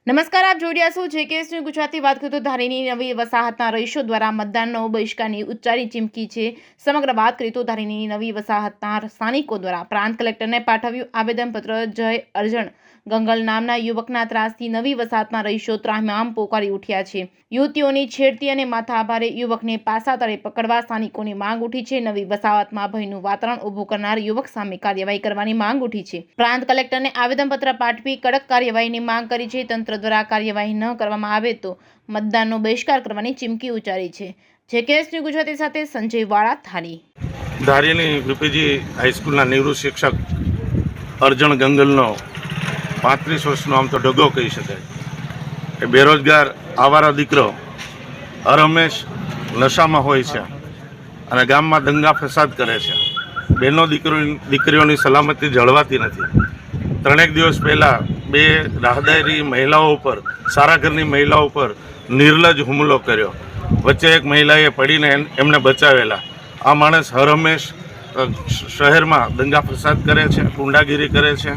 નમસ્કાર, આપ જોઈ રહ્યા છો જેકેએસ ન્યૂઝ ગુજરાતી. વાત કરીએ તો ધારીની નવી વસાહતના રહીશો દ્વારા મતદાનનો બહિષ્કારની ઉચ્ચારી ચીમકી છે. સમગ્ર વાત કરીએ તો ધારીની નવી વસાહતના સ્થાનિકો દ્વારા પ્રાંત કલેક્ટરને પાઠવ્યું આવેદનપત્ર. જય અર્જણ ગંગલ નામના યુવકના ત્રાસથી નવી વસાહતના રહીશો ત્રાહિમામ પોકારી ઉઠ્યા છે. યુવતીઓની છેડતી અને માથાભારે યુવકને પાસા તળે પકડવા સ્થાનિકોની માંગ ઉઠી છે. નવી વસાહતમાં ભયનું વાતાવરણ ઊભું કરનાર યુવક સામે કાર્યવાહી કરવાની માંગ ઉઠી છે. પ્રાંત કલેક્ટરને આવેદનપત્ર પાઠવી કડક કાર્યવાહીની માંગ કરી છે. તંત્ર દ્વારા કાર્યવાહી ન કરવામાં આવે તો મતદાનનો બહિષ્કાર કરવાની ચીમકી ઉચ્ચારી છે. જેકેએસ ન્યૂઝ ગુજરાતી સાથે સંજય વાળા, ધારી. ધારીની વીપીજી હાઈસ્કૂલના નિવૃત્ત શિક્ષક અર્જણ ગંગલનો 35 વર્ષનો આમ તો ડગો કહી શકાય એ બેરોજગાર આવારા દીકરો હરહંમેશ નશામાં હોય છે અને ગામમાં દંગા ફસાદ કરે છે. બહેનો દીકરીઓની સલામતી જળવાતી નથી. 3 દિવસ પહેલાં 2 રાહદારી મહિલાઓ ઉપર, સારા ઘરની મહિલાઓ ઉપર નિર્લજ્જ હુમલો કર્યો. વચ્ચે એક મહિલાએ પડીને એમને બચાવેલા. આ માણસ હરહંમેશ શહેરમાં દંગા ફસાદ કરે છે, ગુંડાગીરી કરે છે,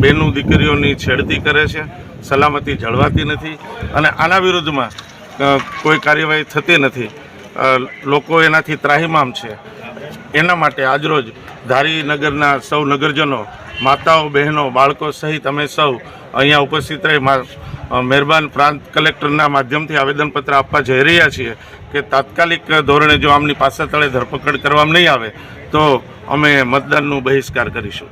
બહેનો દીકરીઓની છેડતી કરે છે, સલામતી જળવાતી નથી અને આના વિરુદ્ધમાં કોઈ કાર્યવાહી થતી નથી. લોકો એનાથી ત્રાહિમામ છે. એના માટે આજરોજ ધારી નગરના સૌ નગરજનો, માતાઓ, બહેનો, બાળકો સહિત અમે સૌ અહીંયા ઉપસ્થિત રહી મહેરબાન પ્રાંત કલેક્ટરના માધ્યમથી આવેદનપત્ર આપવા જઈ રહ્યા છીએ કે તાત્કાલિક ધોરણે જો આમની પાસા તળે ધરપકડ કરવામાં નહીં આવે તો અમે મતદાનનો બહિષ્કાર કરીશું.